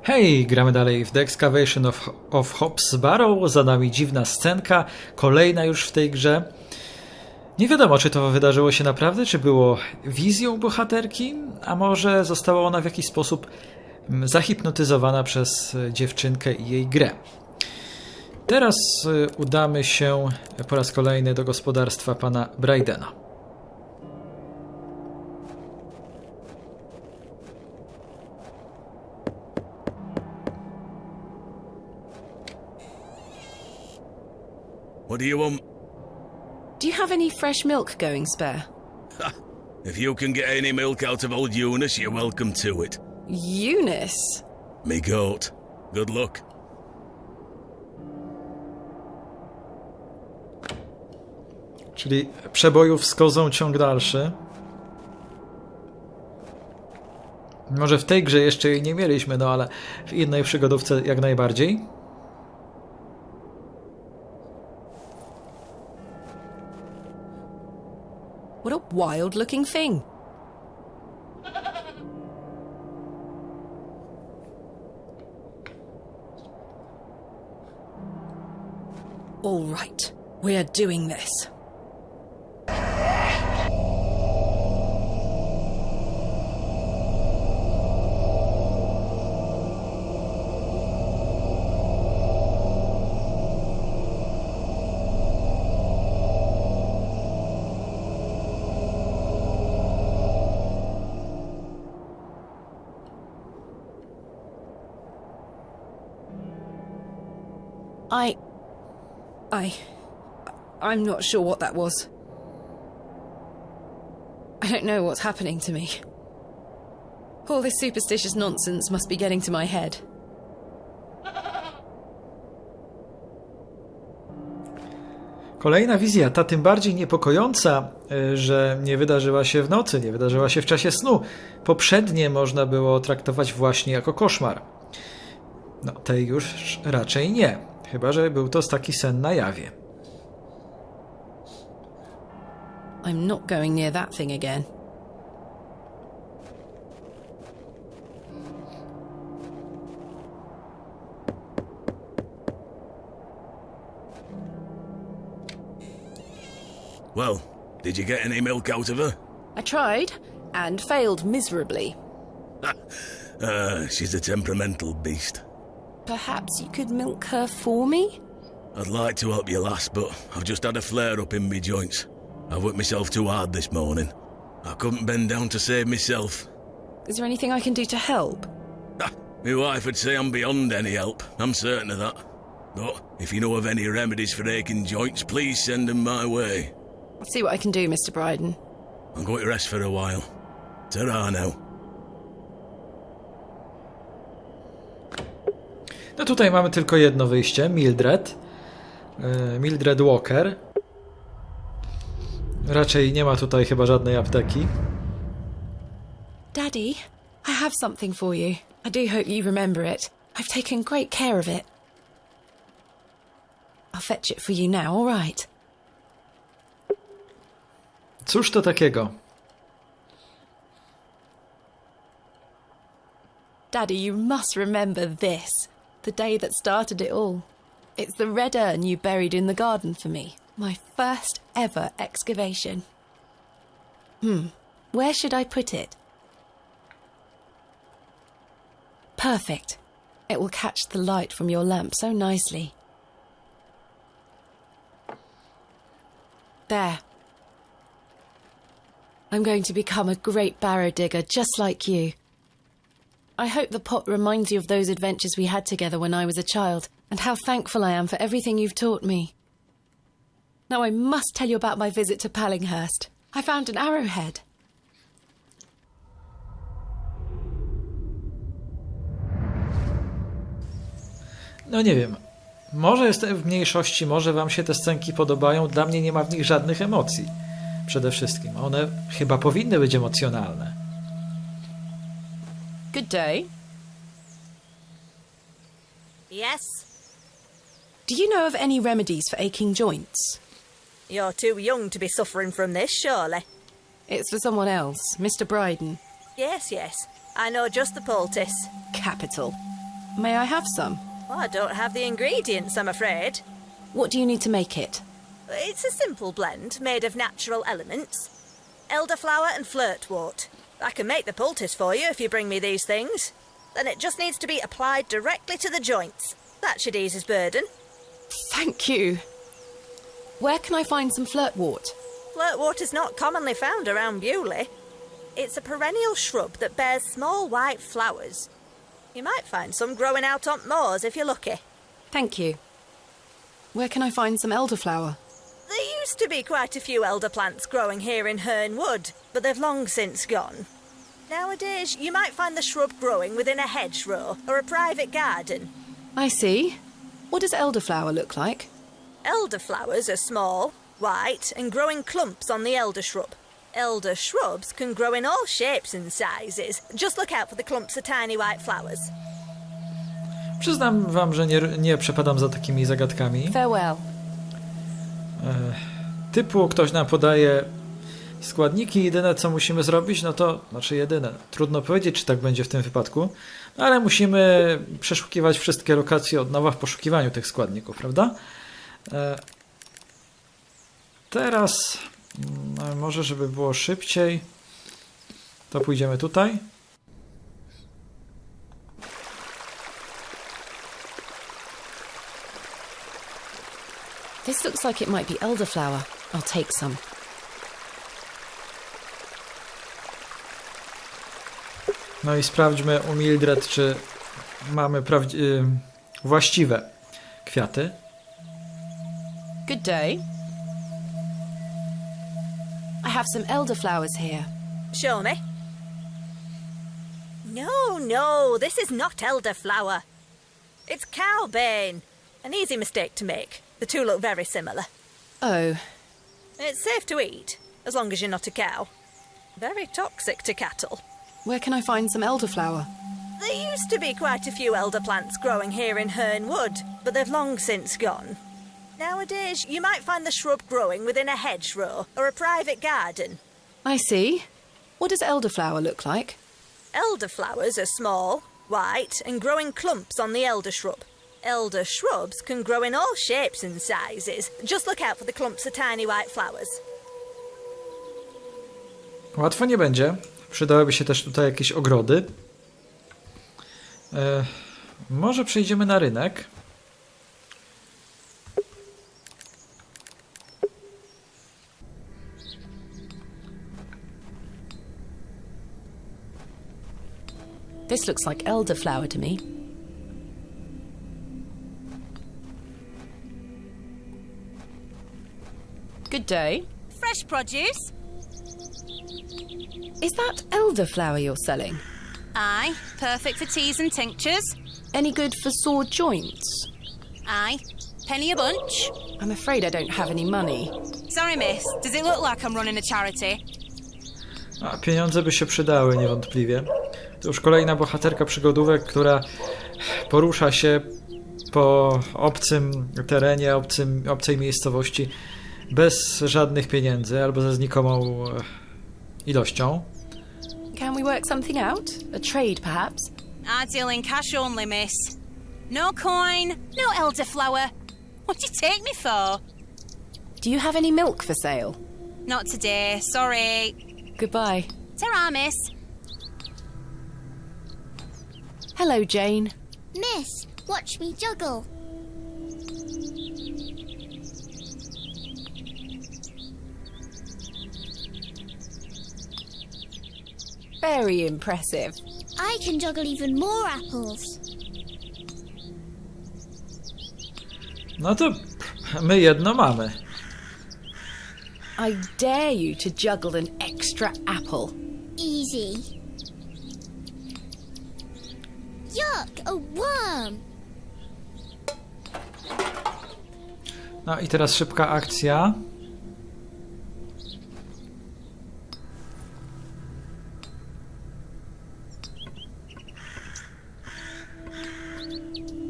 Hej, gramy dalej w The Excavation of Hobbs Barrow, za nami dziwna scenka, kolejna już w tej grze. Nie wiadomo, czy to wydarzyło się naprawdę, czy było wizją bohaterki, a może została ona w jakiś sposób zahipnotyzowana przez dziewczynkę i jej grę. Teraz udamy się po raz kolejny do gospodarstwa pana Brydena. What do you want? Do you have any fresh milk going spare? If you can get any milk out of old Eunice, you're welcome to it. Eunice? Me goat. Good luck. Czyli przebojów z kozą ciąg dalszy. Może w tej grze jeszcze jej nie mieliśmy, no ale w innej przygodówce jak najbardziej. What a wild looking thing. All right, we're doing this. I'm not sure what that was. I don't know what's happening to me. All this superstitious nonsense must be getting to my head. Kolejna wizja, ta tym bardziej niepokojąca, że nie wydarzyła się w nocy, nie wydarzyła się w czasie snu. Poprzednie można było traktować właśnie jako koszmar. No, tej już raczej nie. Chyba że był to taki sen na jawie. I'm not going near that thing again. Well, did you get any milk out of her? I tried, and failed miserably. She's a temperamental beast. Perhaps you could milk her for me? I'd like to help you, lass, but I've just had a flare-up in me joints. I've worked myself too hard this morning. I couldn't bend down to save myself. Is there anything I can do to help? My wife would say I'm beyond any help, I'm certain of that. But if you know of any remedies for aching joints, please send them my way. I'll see what I can do, Mr. Bryden. I'm going to rest for a while. Ta-ra now. No tutaj mamy tylko jedno wyjście, Mildred. Mildred Walker. Raczej nie ma tutaj chyba żadnej apteki. Daddy, I have something for you. I do hope you remember it. I've taken great care of it. I'll fetch it for you now, all right? Cóż to takiego? Daddy, you must remember this. The day that started it all. It's the red urn you buried in the garden for me. My first ever excavation. Where should I put it? Perfect. It will catch the light from your lamp so nicely. There. I'm going to become a great barrow digger just like you. I hope the pot reminds you of those adventures we had together when I was a child, and how thankful I am for everything you've taught me. Now I must tell you about my visit to Pallinghurst. I found an arrowhead. No nie wiem. Może jestem w mniejszości, może wam się te scenki podobają. Dla mnie nie ma w nich żadnych emocji. Przede wszystkim. One chyba powinny być emocjonalne. Good day. Yes? Do you know of any remedies for aching joints? You're too young to be suffering from this, surely. It's for someone else, Mr. Bryden. Yes, yes. I know just the poultice. Capital. May I have some? Well, I don't have the ingredients, I'm afraid. What do you need to make it? It's a simple blend made of natural elements. Elderflower and flirtwort. I can make the poultice for you if you bring me these things. Then it just needs to be applied directly to the joints. That should ease his burden. Thank you. Where can I find some flirtwort? Flirtwort is not commonly found around Bewley. It's a perennial shrub that bears small white flowers. You might find some growing out on moors if you're lucky. Thank you. Where can I find some elderflower? There used to be quite a few elder plants growing here in Herne Wood, but they've long since gone. Nowadays, you might find the shrub growing within a hedgerow or a private garden. I see. What does elderflower look like? Elderflowers are small, white, and grow in clumps on the elder shrub. Elder shrubs can grow in all shapes and sizes. Just look out for the clumps of tiny white flowers. Przyznam wam, że nie przepadam za takimi zagadkami. Farewell. Typu ktoś nam podaje składniki, jedyne co musimy zrobić, no to, znaczy jedyne, trudno powiedzieć, czy tak będzie w tym wypadku, ale musimy przeszukiwać wszystkie lokacje od nowa w poszukiwaniu tych składników, prawda? Teraz, może żeby było szybciej, to pójdziemy tutaj. This looks like it might be elderflower. I'll take some. No i sprawdźmy u Mildred, czy mamy właściwe kwiaty. Good day. I have some elderflowers here. Show me. No, this is not elderflower. It's cowbane. An easy mistake to make. The two look very similar. Oh, It's safe to eat, as long as you're not a cow. Very toxic to cattle. where can I find some elderflower? There used to be quite a few elder plants growing here in Herne Wood, but they've long since gone. Nowadays, you might find the shrub growing within a hedgerow or a private garden. I see. What does elderflower look like? Elderflowers are small, white, and grow in clumps on the elder shrub. Elder shrubs can grow in all shapes and sizes. Just look out for the clumps of tiny white flowers. Łatwo nie będzie. Przydałyby się też tutaj jakieś ogrody. Może przejdziemy na rynek. This looks like elderflower to me. Good day. Fresh produce? Is that elderflower you're selling? Aye. Perfect for teas and tinctures? Any good for sore joints? Aye. Penny a bunch? I'm afraid I don't have any money. Sorry, miss. Does it look like I'm running a charity? A pieniądze by się przydały niewątpliwie. To już kolejna bohaterka przygodówek, która porusza się po obcym terenie, obcej miejscowości bez żadnych pieniędzy albo ze znikomą ilością. Can we work something out? A trade, perhaps? I deal in cash only, miss. No coin, no elderflower. What do you take me for? Do you have any milk for sale? Not today, sorry. Goodbye. Ta-ra, miss. Hello, Jane. Miss, watch me juggle. Very impressive. I can juggle even more apples. No to my jedno mamy. I dare you to juggle an extra apple. Easy. Yuck, a worm. No i teraz szybka akcja.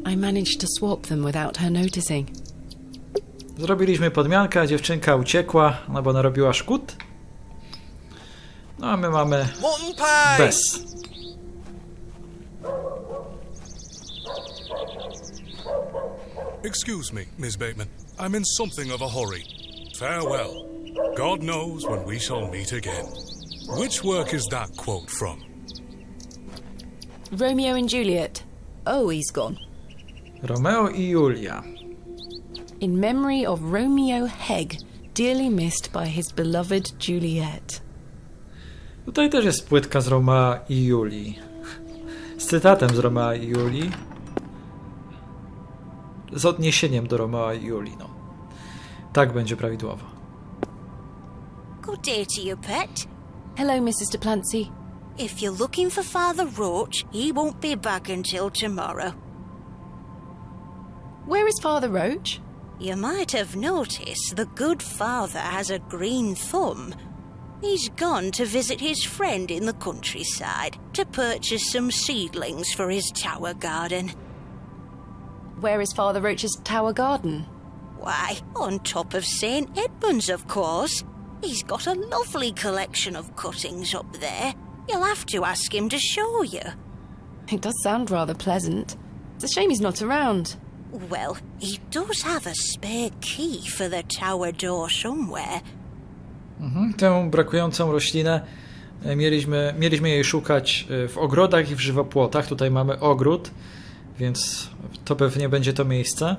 I managed to swap them without her noticing. Zrobiliśmy podmiankę, a dziewczynka uciekła, no bo narobiła szkód. No a my mamy Mutton pie! bez. Excuse me, Miss Bateman. I'm in something of a hurry. Farewell. God knows when we shall meet again. Which work is that quote from? Romeo and Juliet. Oh, he's gone. Romeo i Julia. In memory of Romeo Hegg, dearly missed by his beloved Juliet. Tutaj też jest płytka z Romea i Julii. Z cytatem z Romea i Julii. Z odniesieniem do Romea i Julii, no. Tak będzie prawidłowo. Good day to you, pet. Hello, Mrs. Duplancy. If you're looking for Father Roach, he won't be back until tomorrow. Where is Father Roach? You might have noticed the good father has a green thumb. He's gone to visit his friend in the countryside to purchase some seedlings for his tower garden. Where is Father Roach's tower garden? Why, on top of St. Edmund's, of course. He's got a lovely collection of cuttings up there. You'll have to ask him to show you. It does sound rather pleasant. It's a shame he's not around. Well, he does have a spare key for the tower door somewhere. Tę brakującą roślinę mieliśmy jej szukać w ogrodach i w żywopłotach. Tutaj mamy ogród, więc to pewnie będzie to miejsce.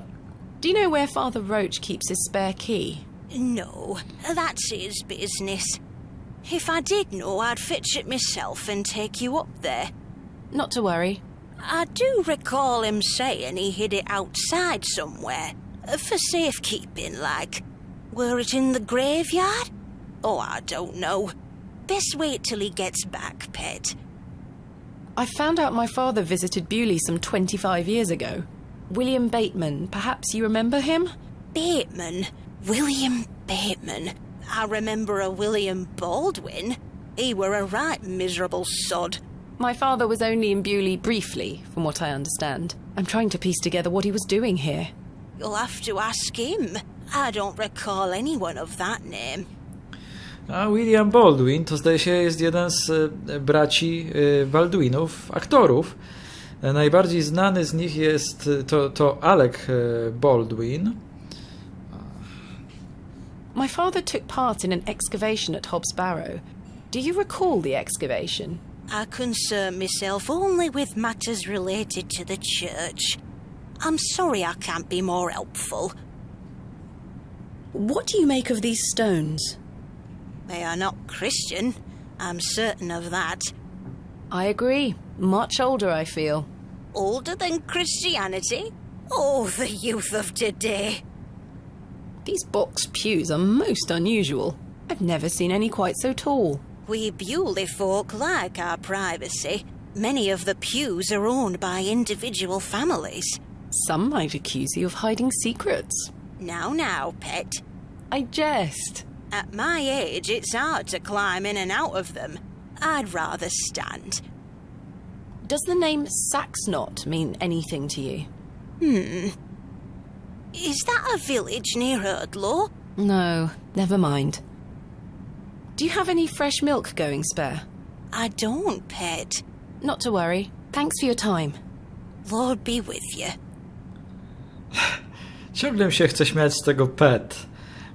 Do you know where Father Roach keeps his spare key? No, that's his business. If I did know, I'd fetch it myself and take you up there. Not to worry. I do recall him saying he hid it outside somewhere, for safekeeping, like. Were it in the graveyard? Oh, I don't know. Best wait till he gets back, pet. I found out my father visited Bewley some 25 years ago. William Bateman, perhaps you remember him? Bateman? William Bateman? I remember a William Baldwin. He were a right miserable sod. My father was only in Bewley briefly, from what I understand. I'm trying to piece together what he was doing here. You'll have to ask him. I don't recall anyone of that name. A William Baldwin to zdaje się jest jeden z braci Baldwinów, aktorów. Najbardziej znany z nich jest to Alec Baldwin. My father took part in an excavation at Hobbs Barrow. Do you recall the excavation? I concern myself only with matters related to the church. I'm sorry I can't be more helpful. What do you make of these stones? They are not Christian. I'm certain of that. I agree. Much older, I feel. Older than Christianity? Oh, the youth of today. These box pews are most unusual. I've never seen any quite so tall. We Bewley folk like our privacy. Many of the pews are owned by individual families. Some might accuse you of hiding secrets. Now, pet. I jest. At my age, it's hard to climb in and out of them. I'd rather stand. Does the name Saxnot mean anything to you? Is that a village near Erdlaw? No, never mind. Do you have any fresh milk going spare? I don't, pet. Not to worry. Thanks for your time. Lord be with you. Ciągle mi się chce śmiać z tego pet,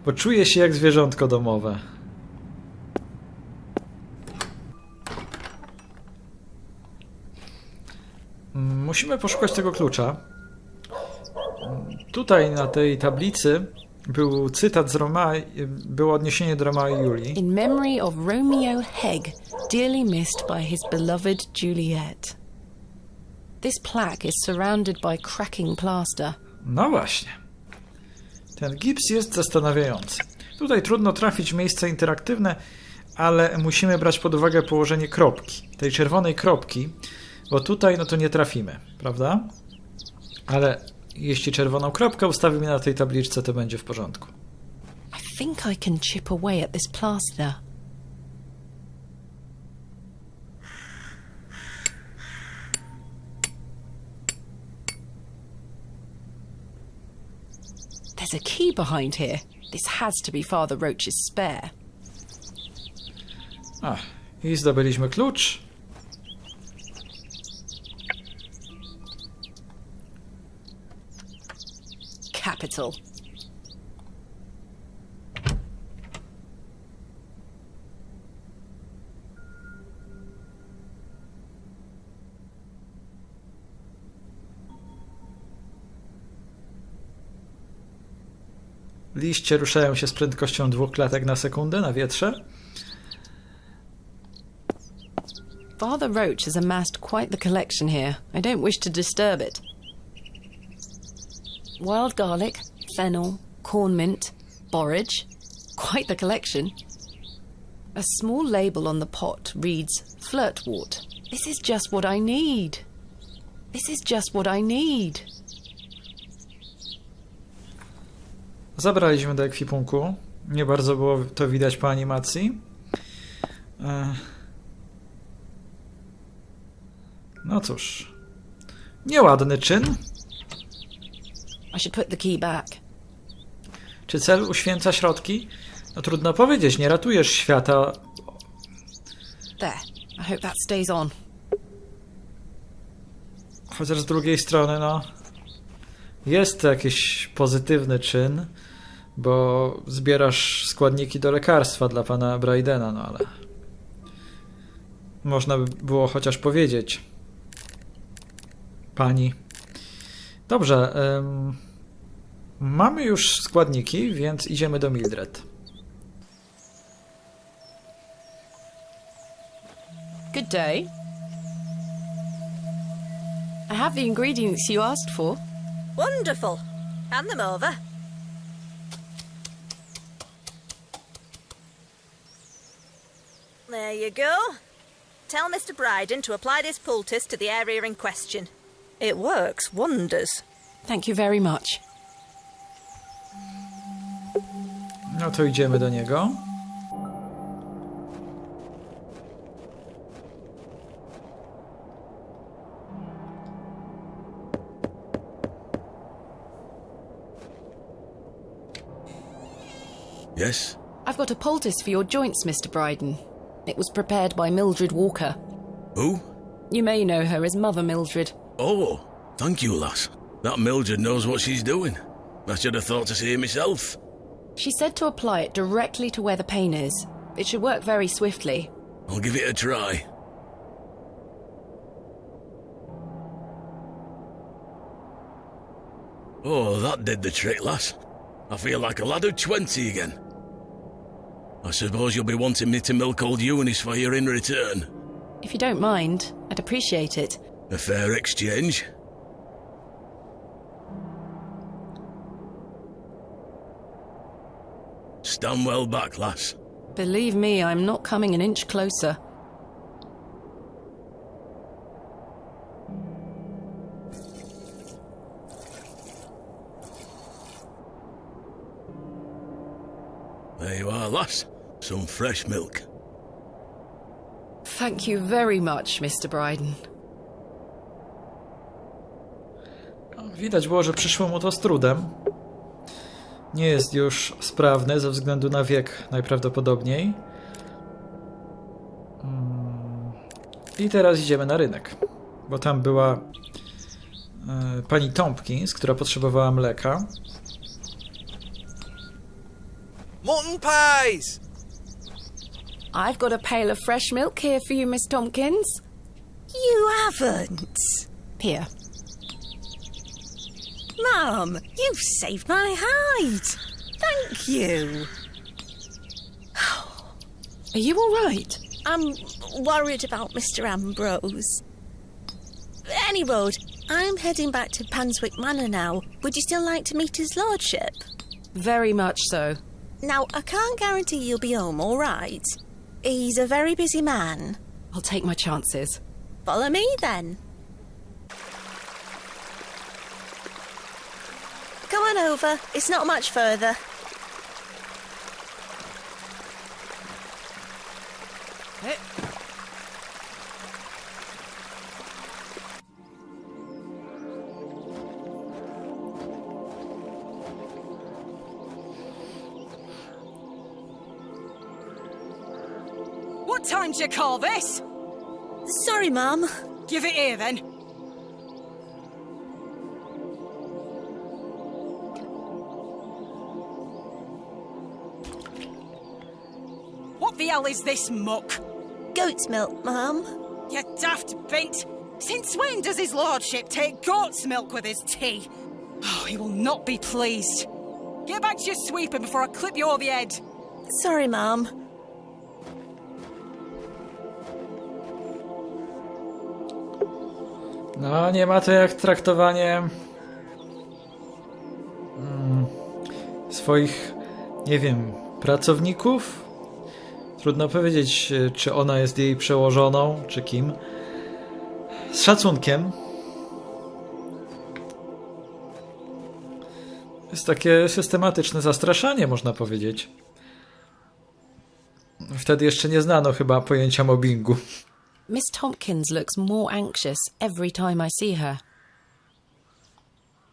bo czuję się jak zwierzątko domowe. Musimy poszukać tego klucza. Tutaj na tej tablicy był cytat z Romea, było odniesienie do Romea i Julii. In memory of Romeo Hegg, dearly missed by his beloved Juliet. This plaque is surrounded by cracking plaster. No właśnie. Ten gips jest zastanawiający. Tutaj trudno trafić w miejsca interaktywne, ale musimy brać pod uwagę położenie kropki, tej czerwonej kropki, bo tutaj no to nie trafimy, prawda? Ale jeśli czerwoną kropkę ustawimy na tej tabliczce, to będzie w porządku. I think I can chip away at this plaster. There's a key behind here. This has to be Father Roach's spare. I zdobyliśmy klucz. Capital. Liście ruszają się z prędkością 2 klatek na sekundę na wietrze. Father Roach has amassed quite the collection here. I don't wish to disturb it. Wild garlic, fennel, corn mint, borage. Quite the collection. A small label on the pot reads Flirtwort. This is just what I need. This is just what I need. Zabraliśmy do ekwipunku. Nie bardzo było to widać po animacji. No cóż. Nieładny czyn. I should put the key back. Czy cel uświęca środki? No trudno powiedzieć, nie ratujesz świata. There. I hope that stays on. Chociaż z drugiej strony, no... Jest to jakiś pozytywny czyn, bo zbierasz składniki do lekarstwa dla pana Brydena, no ale... Można by było chociaż powiedzieć. Pani. Dobrze. Mamy już składniki, więc idziemy do Mildred. Good day. I have the ingredients you asked for. Wonderful. Hand them over. There you go. Tell Mr. Bryden to apply this poultice to the area in question. It works wonders. Thank you very much. No to idziemy do niego. Yes? I've got a poultice for your joints, Mr. Bryden. It was prepared by Mildred Walker. Who? You may know her as Mother Mildred. Oh, thank you, lass. That Mildred knows what she's doing. I should have thought to see it myself. She said to apply it directly to where the pain is. It should work very swiftly. I'll give it a try. Oh, that did the trick, lass. I feel like a lad of 20 again. I suppose you'll be wanting me to milk old Eunice for you in return. If you don't mind, I'd appreciate it. A fair exchange. Stand well back, lass. Believe me, I'm not coming an inch closer. There you are, lass. Some fresh milk. Thank you very much, Mr. Bryden. Widać było, że przyszło mu to z trudem. Nie jest już sprawny ze względu na wiek najprawdopodobniej. I teraz idziemy na rynek, bo tam była pani Tompkins, która potrzebowała mleka. Mutton pies! I've got a pail of fresh milk here for you, Miss Tompkins. You haven't. Here. Mum, you've saved my hide. Thank you. Are you all right? I'm worried about Mr. Ambrose. Any road, I'm heading back to Panswick Manor now. Would you still like to meet his lordship? Very much so. Now, I can't guarantee you'll be home, all right? He's a very busy man. I'll take my chances. Follow me, then. Go on over. It's not much further. What time do you call this? Sorry, Mum. Give it here, then. the hell is this muck? Goat's milk, Mum. You daft bint! Since when does his lordship take goat's milk with his tea? Oh, he will not be pleased. Get back to your sweeping before I clip you over the head. Sorry, Mum. No, nie ma to jak traktowanie swoich, nie wiem, pracowników. Trudno powiedzieć, czy ona jest jej przełożoną, czy kim. Z szacunkiem. Jest takie systematyczne zastraszanie, można powiedzieć. Wtedy jeszcze nie znano chyba pojęcia mobbingu. Miss Tompkins looks more anxious every time I see her.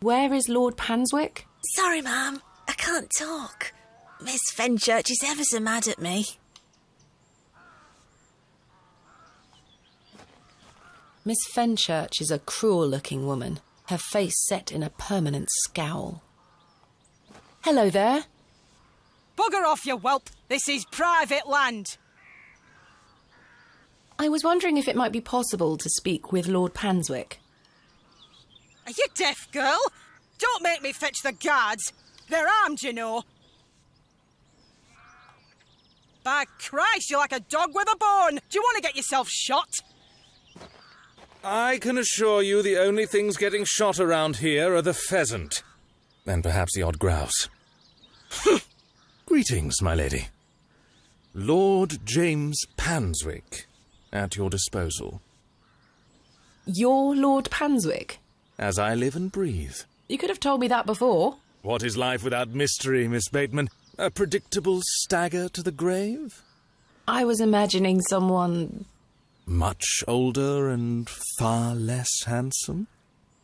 Where is Lord Panswick? Sorry, Mum. I can't talk. Miss Fenchurch is ever so mad at me. Miss Fenchurch is a cruel-looking woman, her face set in a permanent scowl. Hello there. Bugger off, you whelp! This is private land! I was wondering if it might be possible to speak with Lord Panswick. Are you deaf, girl? Don't make me fetch the guards. They're armed, you know. By Christ, you're like a dog with a bone. Do you want to get yourself shot? I can assure you the only things getting shot around here are the pheasant. And perhaps the odd grouse. Greetings, my lady. Lord James Panswick, at your disposal. You're Lord Panswick? As I live and breathe. You could have told me that before. What is life without mystery, Miss Bateman? A predictable stagger to the grave? I was imagining someone... Much older and far less handsome?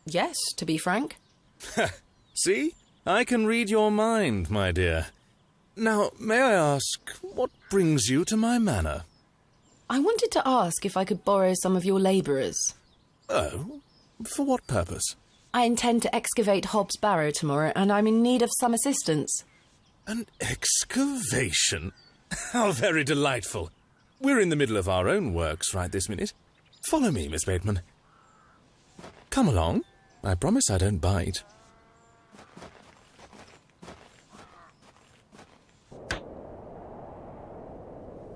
Yes, to be frank. See? I can read your mind, my dear. Now, may I ask, what brings you to my manor? I wanted to ask if I could borrow some of your labourers. Oh? For what purpose? I intend to excavate Hobbs Barrow tomorrow, and I'm in need of some assistance. An excavation? How very delightful. We're in the middle of our own works right this minute. Follow me, Miss Bateman. Come along. I promise I don't bite.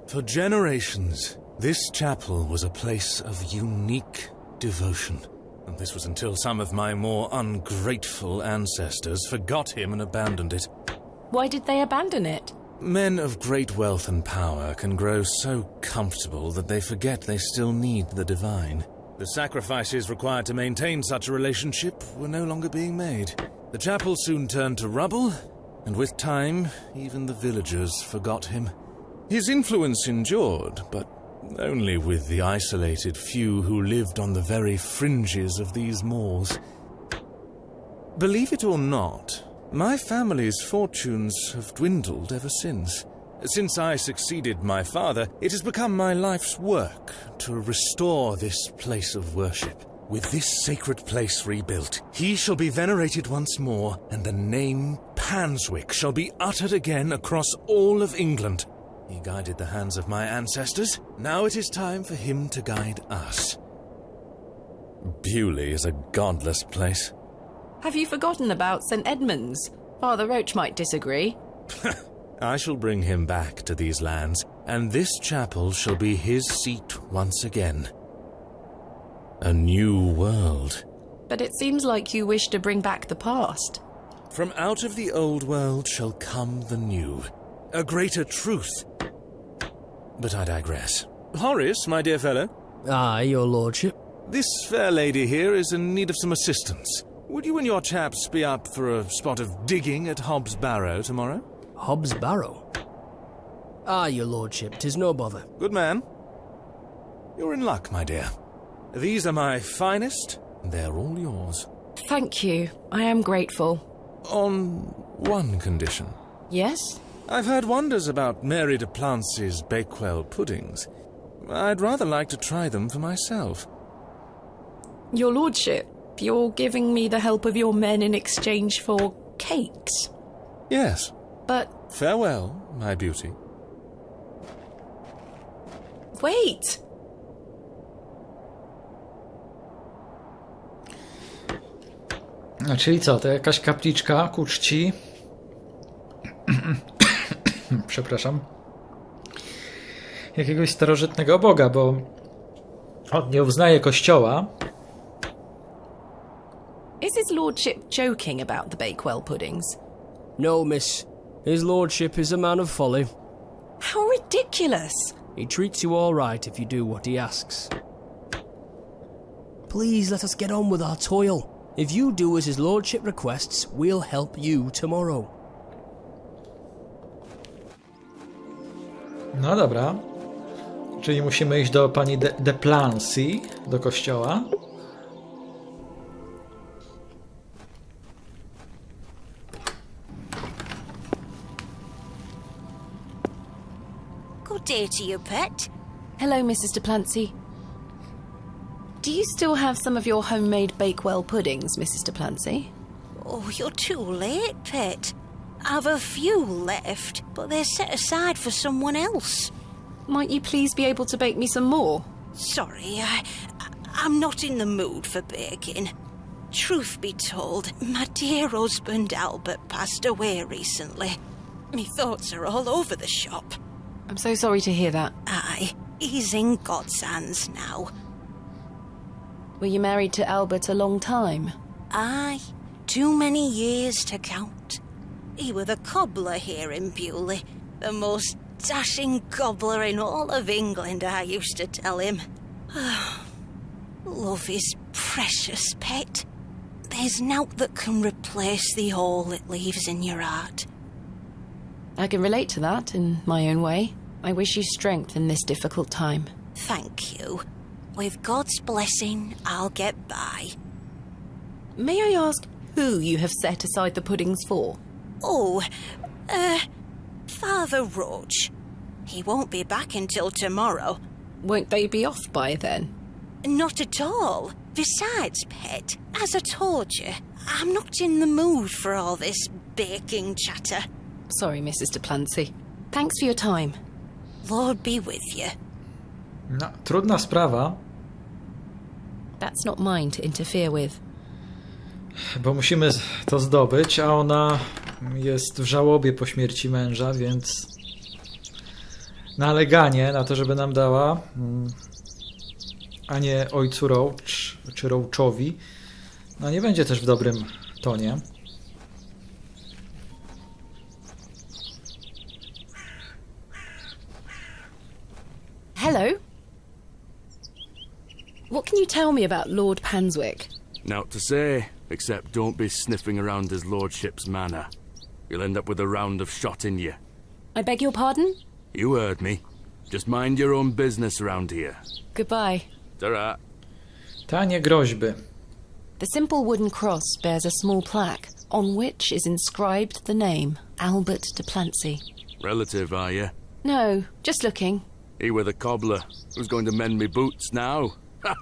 For generations, this chapel was a place of unique devotion. And this was until some of my more ungrateful ancestors forgot him and abandoned it. Why did they abandon it? Men of great wealth and power can grow so comfortable that they forget they still need the divine. The sacrifices required to maintain such a relationship were no longer being made. The chapel soon turned to rubble, and with time, even the villagers forgot him. His influence endured, but only with the isolated few who lived on the very fringes of these moors. Believe it or not, my family's fortunes have dwindled ever since. Since I succeeded my father, it has become my life's work to restore this place of worship. With this sacred place rebuilt, he shall be venerated once more, and the name Panswick shall be uttered again across all of England. He guided the hands of my ancestors. Now it is time for him to guide us. Bewley is a godless place. Have you forgotten about St. Edmunds? Father Roach might disagree. I shall bring him back to these lands, and this chapel shall be his seat once again. A new world. But it seems like you wish to bring back the past. From out of the old world shall come the new. A greater truth. But I digress. Horace, my dear fellow. Aye, your lordship. This fair lady here is in need of some assistance. Would you and your chaps be up for a spot of digging at Hobbs Barrow tomorrow? Hobbs Barrow? Aye, your lordship, 'tis no bother. Good man. You're in luck, my dear. These are my finest, and they're all yours. Thank you. I am grateful. On one condition. Yes? I've heard wonders about Mary de Plancy's Bakewell puddings. I'd rather like to try them for myself. Your lordship, you're giving me the help of your men in exchange for cakes? Yes. But... Farewell, my beauty. Wait! A czyli co, to jakaś kapliczka ku czci przepraszam, jakiegoś starożytnego boga, bo on nie uznaje kościoła. Is his lordship joking about the Bakewell puddings? No, miss. His lordship is a man of folly. How ridiculous! He treats you all right if you do what he asks. Please let us get on with our toil. If you do as his lordship requests, we'll help you tomorrow. No dobra. Czyli musimy iść do pani de Plancy, do kościoła. Good day to you, pet. Hello, Mrs. de Plancy. Do you still have some of your homemade Bakewell puddings, Mrs. de Plancy? Oh, you're too late, pet. I've a few left, but they're set aside for someone else. Might you please be able to bake me some more? Sorry, I'm not in the mood for baking. Truth be told, my dear husband Albert passed away recently. Me thoughts are all over the shop. I'm so sorry to hear that. Aye, he's in God's hands now. Were you married to Albert a long time? Aye, too many years to count. He were the cobbler here in Bewley, the most dashing cobbler in all of England, I used to tell him. Love is precious, pet. There's naught that can replace the hole it leaves in your heart. I can relate to that in my own way. I wish you strength in this difficult time. Thank you. With God's blessing, I'll get by. May I ask who you have set aside the puddings for? Oh, Father Roach. He won't be back until tomorrow. Won't they be off by then? Not at all. Besides, pet, as I told you, I'm not in the mood for all this baking chatter. Sorry, Mrs. de Plancy. Thanks for your time. Lord be with you. No, trudna sprawa, That's not mine to interfere with. bo musimy to zdobyć, a ona jest w żałobie po śmierci męża, więc naleganie na to, żeby nam dała, a nie ojcu Roach czy Roachowi, no nie będzie też w dobrym tonie. Hello? What can you tell me about Lord Panswick? Naught to say, except don't be sniffing around his lordship's manor. You'll end up with a round of shot in you. I beg your pardon? You heard me. Just mind your own business around here. Goodbye. Ta-ra. Tanie groźby. The simple wooden cross bears a small plaque on which is inscribed the name Albert de Plancy. Relative, are you? No, just looking. He were the cobbler. Who's going to mend me boots now? Ha!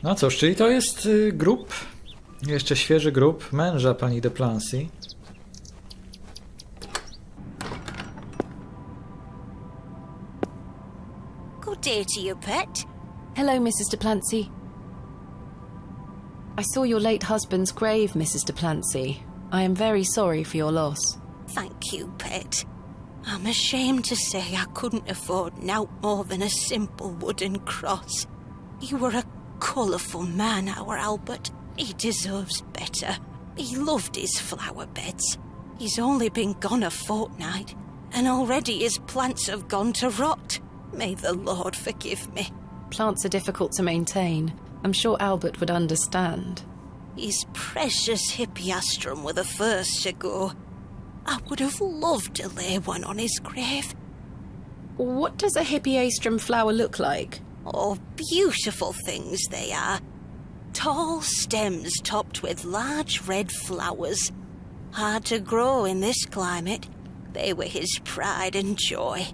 No cóż, czyli to jest grób, jeszcze świeży grób męża pani de Plancy. Good day to you, pet. Hello, Mrs. de Plancy. I saw your late husband's grave, Mrs. de Plancy. I am very sorry for your loss. Thank you, pet. I'm ashamed to say I couldn't afford naught more than a simple wooden cross. You were a colourful man, our Albert. He deserves better. He loved his flower beds. He's only been gone a fortnight, and already his plants have gone to rot. May the Lord forgive me. Plants are difficult to maintain. I'm sure Albert would understand. His precious hippeastrum were the first to go. I would have loved to lay one on his grave. What does a hippeastrum flower look like? Oh, beautiful things they are. Tall stems topped with large red flowers. Hard to grow in this climate. They were his pride and joy.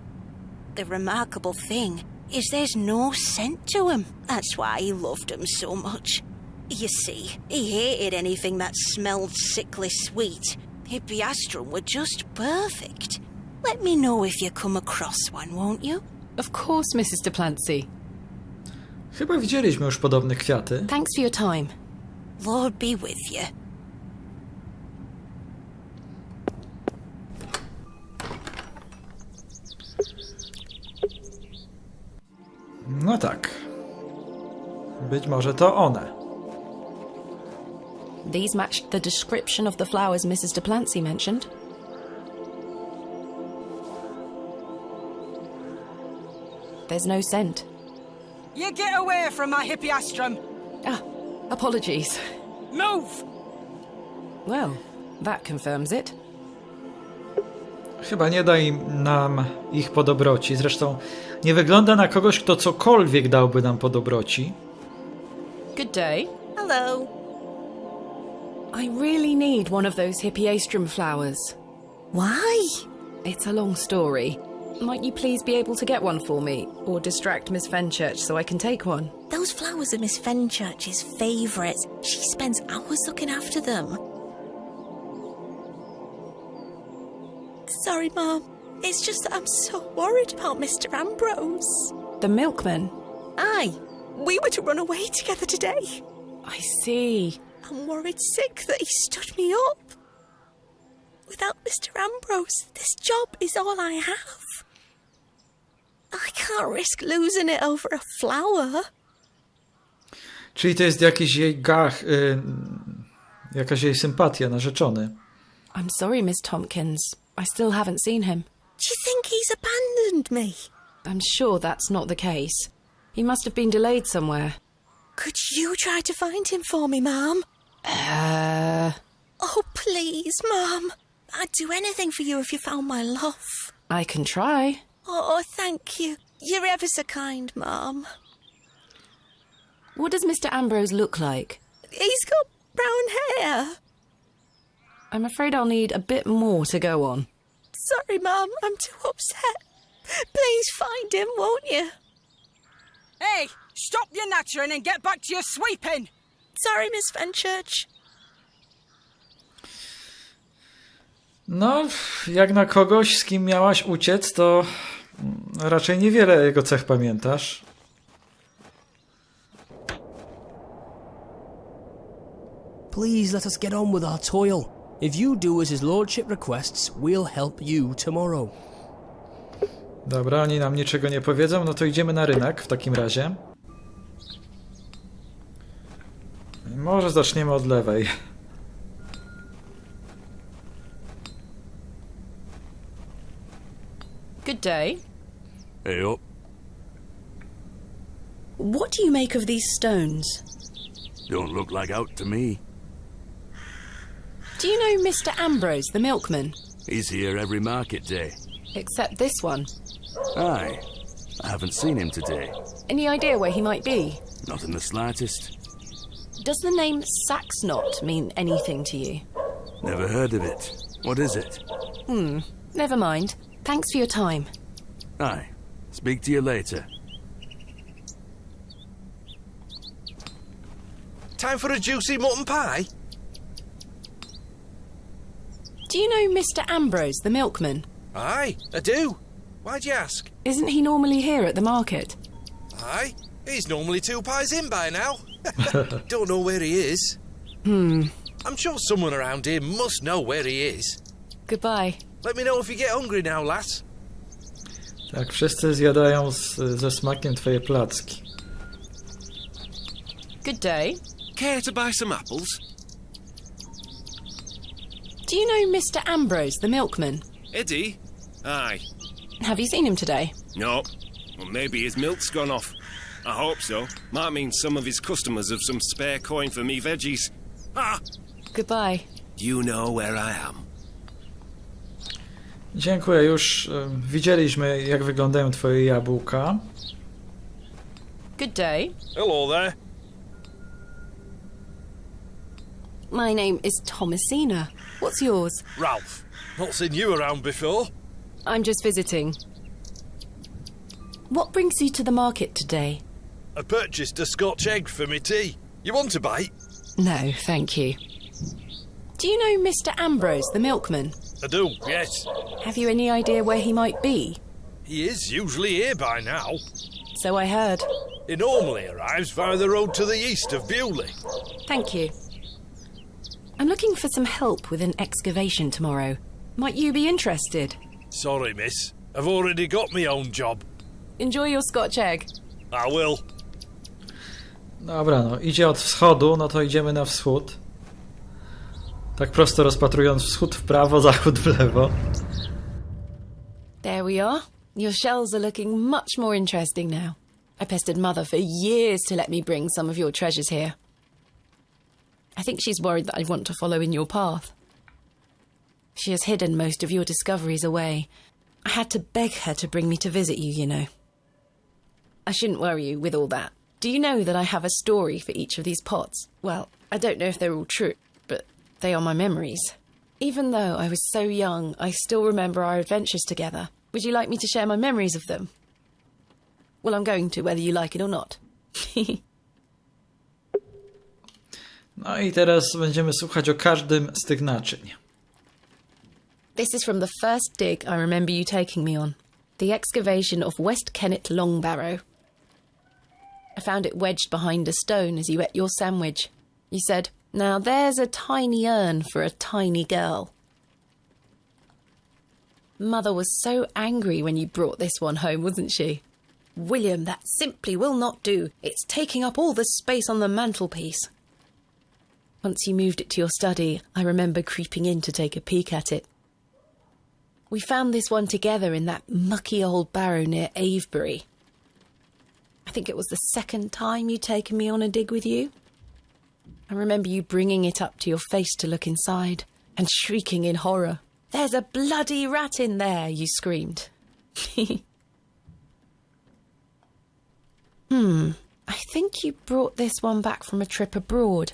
The remarkable thing is there's no scent to 'em. That's why he loved 'em so much. You see, he hated anything that smelled sickly sweet. Hippeastrum were just perfect. Let me know if you come across one, won't you? Of course, Mrs. Duplancy. Chyba widzieliśmy już podobne kwiaty. Thanks for your time. Lord be with you. No tak. Być może to one. These matched the description of the flowers Mrs. Duplancy mentioned. There's no scent. You get away from my hippiastrum! Ah, apologies. Move! Well, that confirms it. Chyba nie da nam ich po dobroci. Zresztą nie wygląda na kogoś, kto cokolwiek dałby nam po dobroci. Good day. Hello. I really need one of those hippiastrum flowers. Why? It's a long story. Might you please be able to get one for me, or distract Miss Fenchurch so I can take one? Those flowers are Miss Fenchurch's favourites. She spends hours looking after them. Sorry, Mom. It's just that I'm so worried about Mr. Ambrose. The milkman? Aye. We were to run away together today. I see. I'm worried sick that he stood me up. Without Mr. Ambrose, this job is all I have. I can't risk losing it over a flower. Czyli to jest jakiś jej jakaś jej sympatia, narzeczony. I'm sorry, Miss Tompkins. I still haven't seen him. Do you think he's abandoned me? I'm sure that's not the case. He must have been delayed somewhere. Could you try to find him for me, Mum? Oh, please, Mum. I'd do anything for you if you found my love. I can try. Oh, thank you. You're ever so kind, Mum. What does Mr. Ambrose look like? He's got brown hair. I'm afraid I'll need a bit more to go on. Sorry, Mum. I'm too upset. Please find him, won't you? Hey, stop your nattering and get back to your sweeping! Sorry, Miss Fenchurch. No, jak na kogoś, z kim miałaś uciec, to raczej niewiele jego cech pamiętasz. Please let us get on with our toil. If you do as his lordship requests, we'll help you tomorrow. Dobra, oni nam niczego nie powiedzą, no to idziemy na rynek w takim razie. Może zaczniemy od lewej. Good day. Hey up. What do you make of these stones? Don't look like out to me. Do you know Mr. Ambrose, the milkman? He's here every market day. Except this one. Aye. I haven't seen him today. Any idea where he might be? Not in the slightest. Does the name Saxnot mean anything to you? Never heard of it. What is it? Never mind. Thanks for your time. Aye. Speak to you later. Time for a juicy mutton pie? Do you know Mr. Ambrose, the milkman? Aye, I do. Why'd you ask? Isn't he normally here at the market? Aye, he's normally 2 pies in by now. Don't know where he is. I'm sure someone around here must know where he is. Goodbye. Let me know if you get hungry now, lass. Tak, wszyscy zjadają ze smakiem twoje placki. Good day. Care to buy some apples? Do you know Mr. Ambrose, the milkman? Eddie? Aye. Have you seen him today? No. Well, maybe his milk's gone off. I hope so. Might mean some of his customers have some spare coin for me veggies. Ah! Goodbye. You know where I am. Dziękuję, już widzieliśmy, jak wyglądają twoje jabłka. Good day. Hello there. My name is Thomasina. What's yours? Ralph. Not seen you around before. I'm just visiting. What brings you to the market today? I purchased a Scotch egg for me tea. You want a bite? No, thank you. Do you know Mr. Ambrose, the milkman? I do, yes. Have you any idea where he might be? He is usually here by now. So I heard. He normally arrives via the road to the east of Bewley. Thank you. I'm looking for some help with an excavation tomorrow. Might you be interested? Sorry, miss. I've already got my own job. Enjoy your Scotch egg. I will. Dobra, no idzie od wschodu, no to idziemy na wschód. Tak prosto rozpatrując wschód w prawo, zachód w lewo. There we are. Your shells are looking much more interesting now. I pestered Mother for years to let me bring some of your treasures here. I think she's worried that I want to follow in your path. She has hidden most of your discoveries away. I had to beg her to bring me to visit you, you know. I shouldn't worry you with all that. Do you know that I have a story for each of these pots? Well, I don't know if they're all true, but they are my memories. Even though I was so young, I still remember our adventures together. Would you like me to share my memories of them? Well, I'm going to, whether you like it or not. No i teraz będziemy słuchać o każdym z tych naczyń. This is from the first dig I remember you taking me on. The excavation of West Kennet Long Barrow. I found it wedged behind a stone as you ate your sandwich. You said, "Now there's a tiny urn for a tiny girl." Mother was so angry when you brought this one home, wasn't she? "William, that simply will not do. It's taking up all the space on the mantelpiece." Once you moved it to your study, I remember creeping in to take a peek at it. We found this one together in that mucky old barrow near Avebury. I think it was the second time you'd taken me on a dig with you. I remember you bringing it up to your face to look inside and shrieking in horror. "There's a bloody rat in there," you screamed. I think you brought this one back from a trip abroad.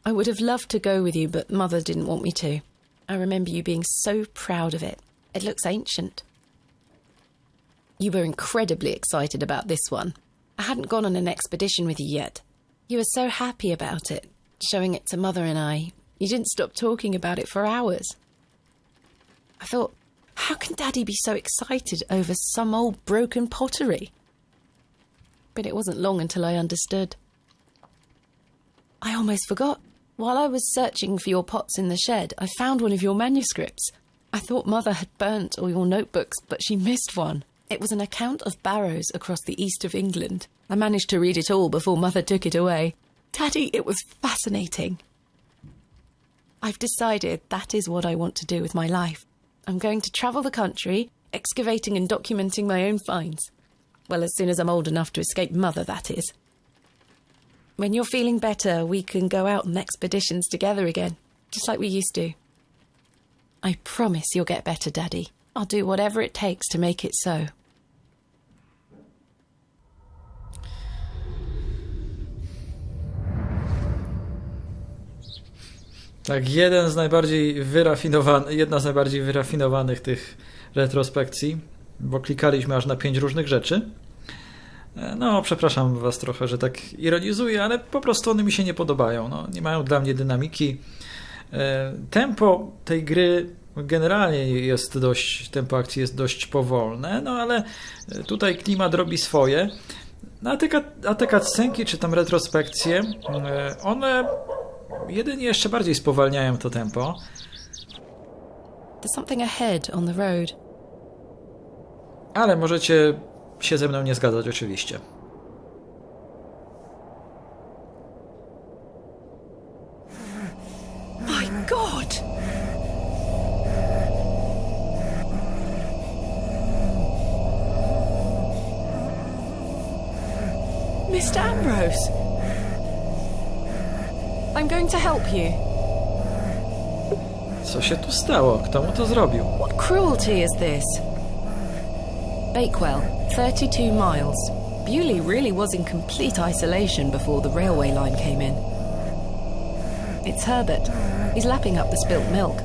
I would have loved to go with you, but Mother didn't want me to. I remember you being so proud of it. It looks ancient. You were incredibly excited about this one. I hadn't gone on an expedition with you yet. You were so happy about it, showing it to Mother and I. You didn't stop talking about it for hours. I thought, how can Daddy be so excited over some old broken pottery? But it wasn't long until I understood. I almost forgot. While I was searching for your pots in the shed, I found one of your manuscripts. I thought Mother had burnt all your notebooks, but she missed one. It was an account of barrows across the east of England. I managed to read it all before Mother took it away. Daddy, it was fascinating. I've decided that is what I want to do with my life. I'm going to travel the country, excavating and documenting my own finds. Well, as soon as I'm old enough to escape Mother, that is. When you're feeling better, we can go out on expeditions together again, just like we used to. I promise you'll get better, Daddy. I'll do whatever it takes to make it so. Tak, jedna z najbardziej wyrafinowanych tych retrospekcji, bo klikaliśmy aż na 5 różnych rzeczy. No, przepraszam was trochę, że tak ironizuję, ale po prostu one mi się nie podobają. No, nie mają dla mnie dynamiki. Tempo tej gry generalnie jest tempo akcji jest dość powolne, no ale tutaj klimat robi swoje. No, a te cutscenki czy tam retrospekcje, one jedynie jeszcze bardziej spowalniają to tempo. There's something ahead on the road. Ale możecie się ze mną nie zgadzać, oczywiście. My God! Mr. Ambrose! I'm going to help you. Co się tu stało? Kto mu to zrobił? What cruelty is this? Bakewell, 32 miles. Bewley really was in complete isolation before the railway line came in. It's Herbert. He's lapping up the spilt milk.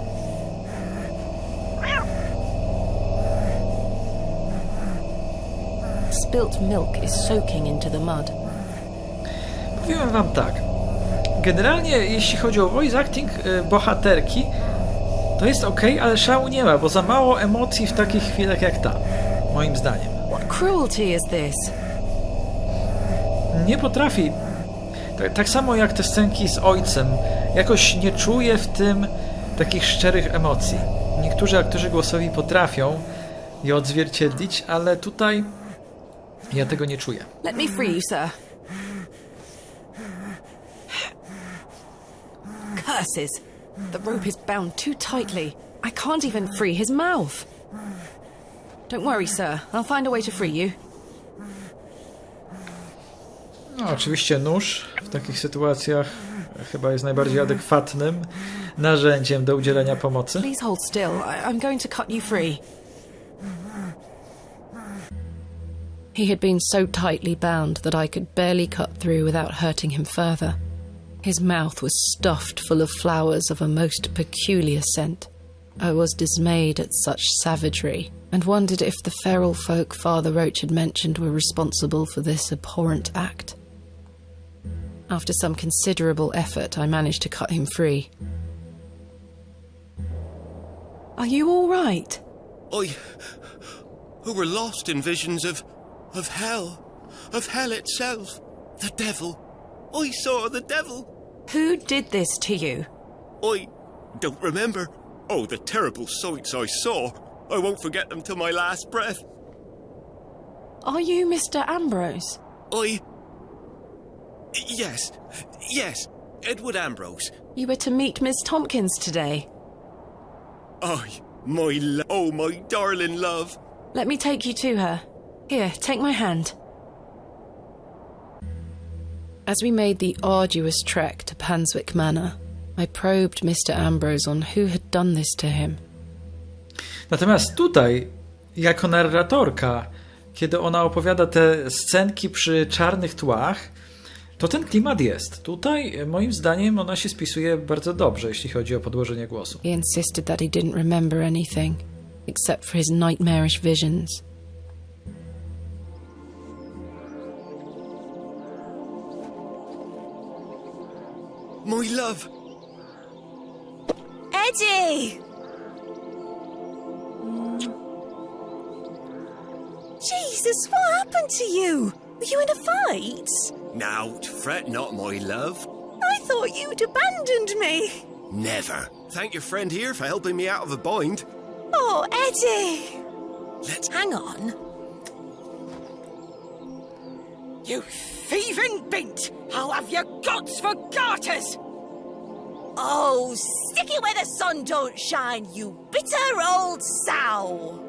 Spilt milk is soaking into the mud. Mówiłem wam tak. Generalnie, jeśli chodzi o voice acting bohaterki, To jest okej, ale szału nie ma, bo za mało emocji w takich chwilach jak ta. Moim zdaniem. What cruelty is this? Nie potrafi. Tak samo jak te scenki z ojcem. Jakoś nie czuję w tym takich szczerych emocji. Niektórzy aktorzy głosowi potrafią je odzwierciedlić, ale tutaj ja tego nie czuję. Let me free you, sir. Curses! The rope is bound too tightly. I can't even free his mouth. Don't worry, sir. I'll find a way to free you. No, oczywiście nóż w takich sytuacjach chyba jest najbardziej adekwatnym narzędziem do udzielenia pomocy. Please hold still. I'm going to cut you free. He had been so tightly bound that I could barely cut through without hurting him further. His mouth was stuffed full of flowers of a most peculiar scent. I was dismayed at such savagery, and wondered if the feral folk Father Roach had mentioned were responsible for this abhorrent act. After some considerable effort, I managed to cut him free. Are you all right? Who were lost in visions of hell itself, the devil. I saw the devil. Who did this to you? I don't remember. Oh, the terrible sights I saw. I won't forget them till my last breath. Are you Mr. Ambrose? Yes, Edward Ambrose. You were to meet Miss Tompkins today. My darling love. Let me take you to her. Here, take my hand. As we made the arduous trek to Panswick Manor, I probed Mr. Ambrose on who had done this to him. Natomiast tutaj, jako narratorka, kiedy ona opowiada te scenki przy czarnych tłach, to ten klimat jest. Tutaj, moim zdaniem, ona się spisuje bardzo dobrze, jeśli chodzi o podłożenie głosu. He insisted that he didn't remember anything, except for his nightmarish visions. My love. Eddie! Jesus, what happened to you? Were you in a fight? Now, fret not, my love. I thought you'd abandoned me. Never. Thank your friend here for helping me out of a bind. Oh, Eddie! Let's hang on. You thieving beast! I'll have your guts for garters! Oh, stick it where the sun don't shine, you bitter old sow!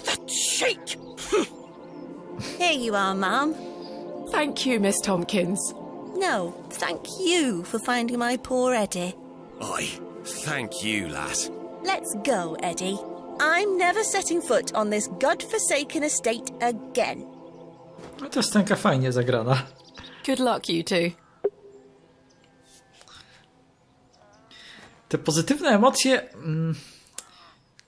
The cheek! Here you are, ma'am. Thank you, Miss Tompkins. No, thank you for finding my poor Eddie. Aye, thank you, lass. Let's go, Eddie. I'm never setting foot on this god-forsaken estate again. No to scenka fajnie zagrana. Good luck, you two. Te pozytywne emocje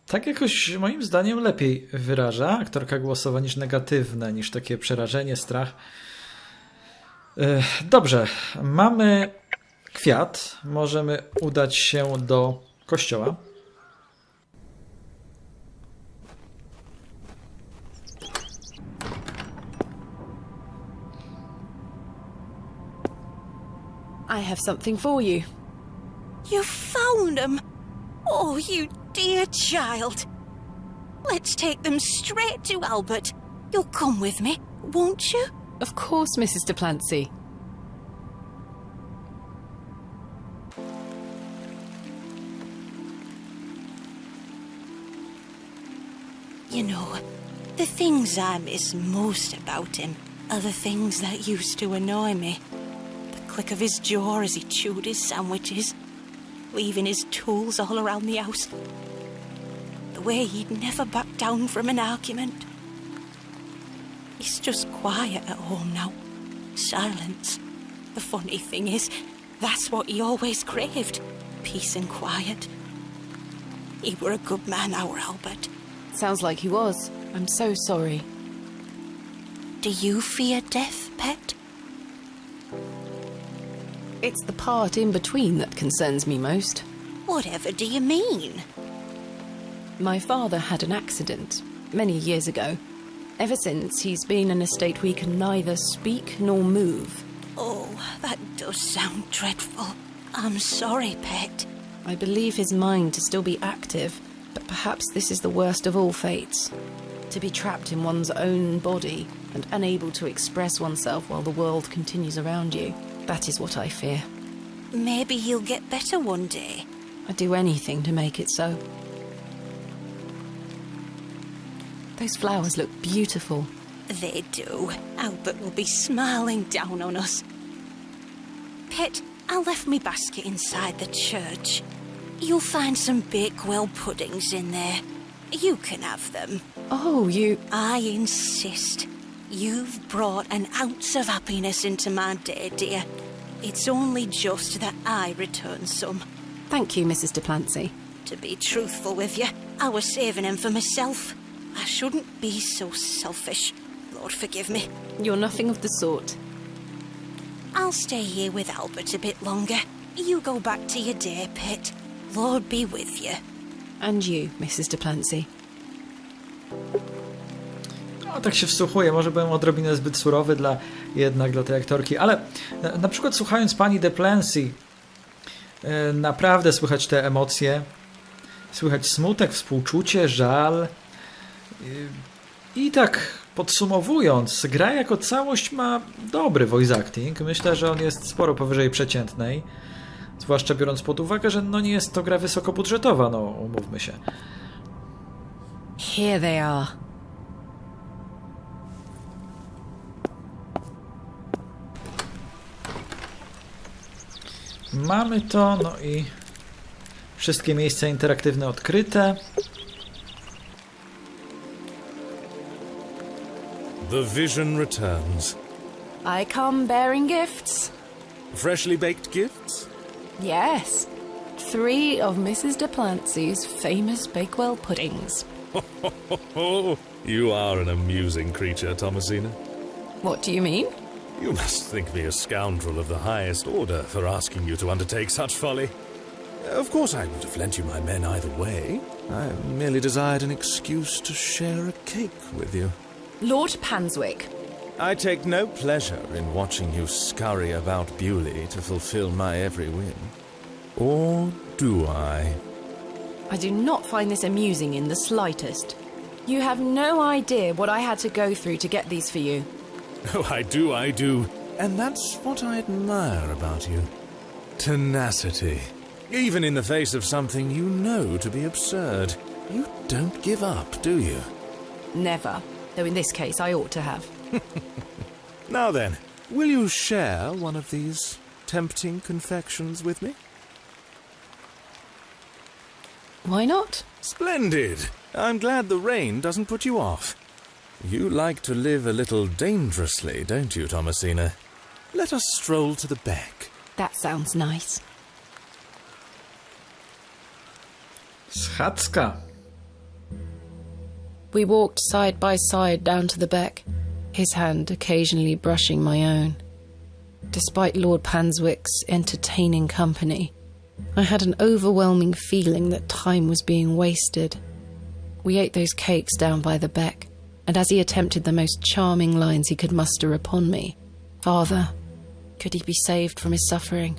tak jakoś moim zdaniem lepiej wyraża aktorka głosowa niż negatywne, niż takie przerażenie, strach. Dobrze, mamy kwiat. Możemy udać się do kościoła. I have something for you. You found them? Oh, you dear child. Let's take them straight to Albert. You'll come with me, won't you? Of course, Mrs. Duplancy. You know, the things I miss most about him are the things that used to annoy me. The click of his jaw as he chewed his sandwiches, leaving his tools all around the house. The way he'd never back down from an argument. He's just quiet at home now. Silence. The funny thing is, that's what he always craved. Peace and quiet. He were a good man, our Albert. Sounds like he was. I'm so sorry. Do you fear death, pet? It's the part in between that concerns me most. Whatever do you mean? My father had an accident many years ago. Ever since, he's been in a state where he can neither speak nor move. Oh, that does sound dreadful. I'm sorry, Pet. I believe his mind to still be active, but perhaps this is the worst of all fates. To be trapped in one's own body and unable to express oneself while the world continues around you. That is what I fear. Maybe he'll get better one day. I'd do anything to make it so. Those flowers look beautiful. They do. Albert will be smiling down on us. Pet, I left me basket inside the church. You'll find some Bakewell puddings in there. You can have them. Oh, you... I insist. You've brought an ounce of happiness into my day, dear. It's only just that I return some. Thank you, Mrs. Duplancy. To be truthful with you, I was saving them for myself. I shouldn't be so selfish. Lord forgive me. You're nothing of the sort. I'll stay here with Albert a bit longer. You go back to your day, Pet. Lord be with you. And you, Mrs. Duplancy. No, tak się wsłuchuję, może byłem odrobinę zbyt surowy jednak dla tej aktorki, ale na przykład słuchając pani Duplancy, naprawdę słychać te emocje, słychać smutek, współczucie, żal. I tak podsumowując, gra jako całość ma dobry voice acting. Myślę, że on jest sporo powyżej przeciętnej. Zwłaszcza biorąc pod uwagę, że no nie jest to gra wysokobudżetowa, no umówmy się. Here they are. Mamy to, no i wszystkie miejsca interaktywne odkryte. The vision returns. I come bearing gifts. Freshly baked gifts? Yes. 3 of Mrs. Duplancy's famous Bakewell puddings. You are an amusing creature, Thomasina. What do you mean? You must think me a scoundrel of the highest order for asking you to undertake such folly. Of course, I would have lent you my men either way. I merely desired an excuse to share a cake with you. Lord Panswick. I take no pleasure in watching you scurry about Bewley to fulfill my every whim. Or do I? I do not find this amusing in the slightest. You have no idea what I had to go through to get these for you. Oh, I do. And that's what I admire about you. Tenacity. Even in the face of something you know to be absurd. You don't give up, do you? Never. Though in this case I ought to have. Now then, will you share one of these tempting confections with me? Why not? Splendid! I'm glad the rain doesn't put you off. You like to live a little dangerously, don't you, Thomasina? Let us stroll to the beck. That sounds nice. Schadzka. We walked side by side down to the beck, his hand occasionally brushing my own. Despite Lord Panswick's entertaining company, I had an overwhelming feeling that time was being wasted. We ate those cakes down by the beck, and as he attempted the most charming lines he could muster upon me, Father, could he be saved from his suffering?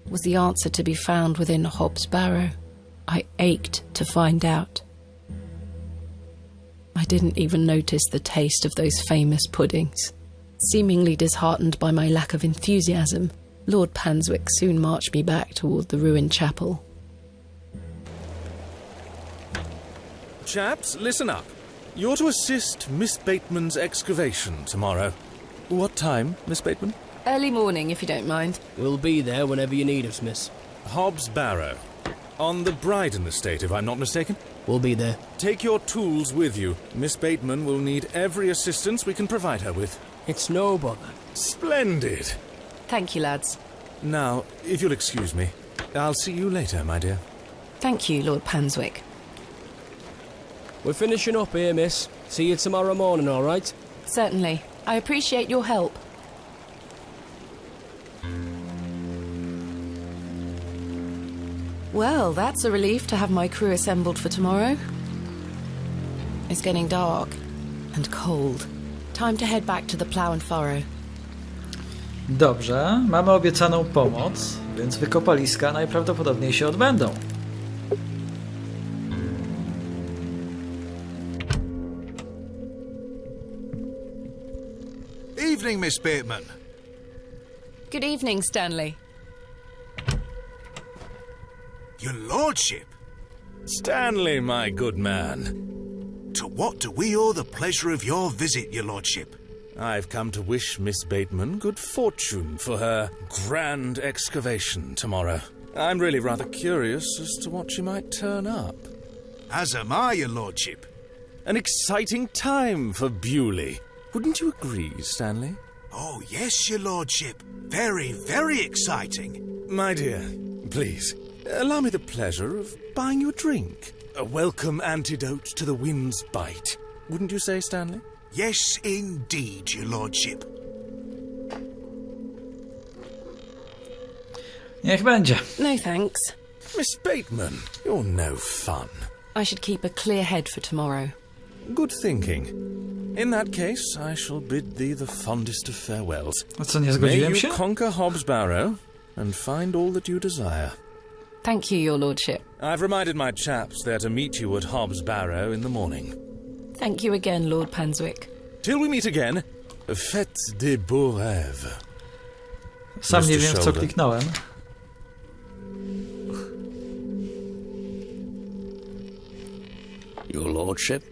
Was the answer to be found within Hobbs Barrow? I ached to find out. I didn't even notice the taste of those famous puddings. Seemingly disheartened by my lack of enthusiasm, Lord Panswick soon marched me back toward the ruined chapel. Chaps, listen up. You're to assist Miss Bateman's excavation tomorrow. What time, Miss Bateman? Early morning, if you don't mind. We'll be there whenever you need us, miss. Hobbs Barrow. On the Bryden estate, if I'm not mistaken. We'll be there. Take your tools with you. Miss Bateman will need every assistance we can provide her with. It's no bother. Splendid! Thank you, lads. Now, if you'll excuse me, I'll see you later, my dear. Thank you, Lord Panswick. We're finishing up here, miss. See you tomorrow morning, all right? Certainly. I appreciate your help. Well, that's a relief to have my crew assembled for tomorrow. It's getting dark and cold. Time to head back to the Plough and Furrow. Dobrze, mamy obiecaną pomoc, więc wykopaliska najprawdopodobniej się odbędą. Evening, Miss Bateman. Good evening, Stanley. Your lordship. Stanley, my good man. To what do we owe the pleasure of your visit, your lordship? I've come to wish Miss Bateman good fortune for her grand excavation tomorrow. I'm really rather curious as to what she might turn up. As am I, your lordship. An exciting time for Bewley. Wouldn't you agree, Stanley? Oh, yes, your lordship. Very, very exciting. My dear, please, allow me the pleasure of buying you a drink. A welcome antidote to the wind's bite. Wouldn't you say, Stanley? Yes, indeed, your lordship. Niech będzie. No thanks. Miss Bateman, you're no fun. I should keep a clear head for tomorrow. Good thinking. In that case, I shall bid thee the fondest of farewells. A co, nie May zgodziłem you się? conquer Hobbs Barrow and find all that you desire. Thank you, your lordship. I've reminded my chaps they're to meet you at Hobbs Barrow in the morning. Thank you again, Lord Panswick. Till we meet again, faites des beaux rêves. Sam nie Mr. wiem, w co Shoulder. kliknąłem. Your lordship?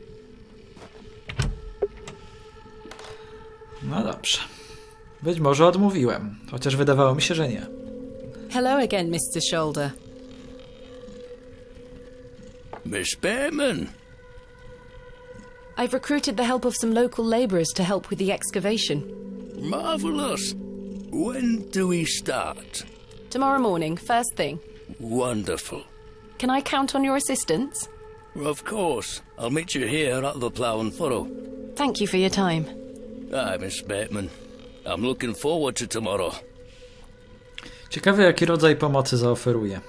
No dobrze. Być może odmówiłem, chociaż wydawało mi się, że nie. Hello again, Mr. Shoulder. Miss Bateman? I've recruited the help of some local labourers to help with the excavation. Marvellous. When do we start? Tomorrow morning, first thing. Wonderful. Can I count on your assistance? Of course. I'll meet you here at the Plough and Furrow. Thank you for your time. Aye, Miss Bateman. I'm looking forward to tomorrow. Ciekawe, jaki rodzaj pomocy zaoferuje.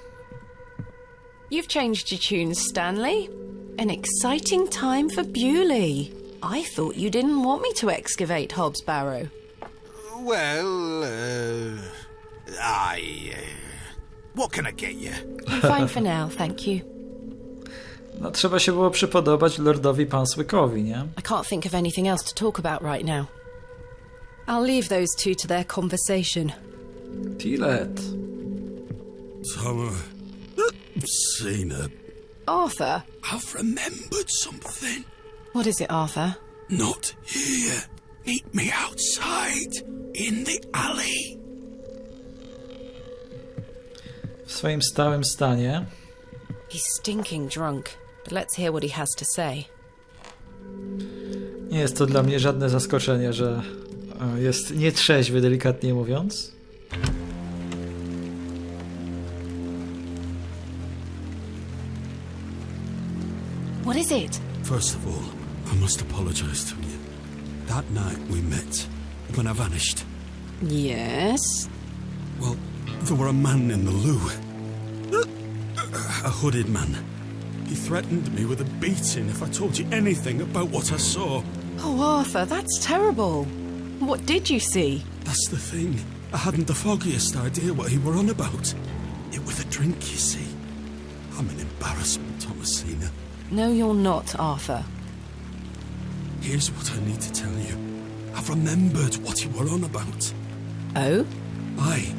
You've changed your tunes, Stanley. An exciting time for Bewley. I thought you didn't want me to excavate Hobbs Barrow. Well, what can I get you? I'm fine for now, thank you. No, trzeba się było przypodobać Lordowi Panswickowi, nie? I can't think of anything else to talk about right now. I'll leave those two to their conversation. Tillet. I've seen her. Arthur? I've remembered something. What is it, Arthur? Not here. Meet me outside, in the alley. W swoim stałym stanie. He's stinking drunk, but let's hear what he has to say. Nie jest to dla mnie żadne zaskoczenie, że jest nietrzeźwy, delikatnie mówiąc. What is it? First of all, I must apologize to you. That night we met, when I vanished. Yes? Well, there were a man in the loo. A hooded man. He threatened me with a beating if I told you anything about what I saw. Oh, Arthur, that's terrible. What did you see? That's the thing. I hadn't the foggiest idea what he were on about. It was a drink, you see. I'm an embarrassment, Thomasina. No, you're not, Arthur. Here's what I need to tell you. I've remembered what you were on about. Oh? Aye.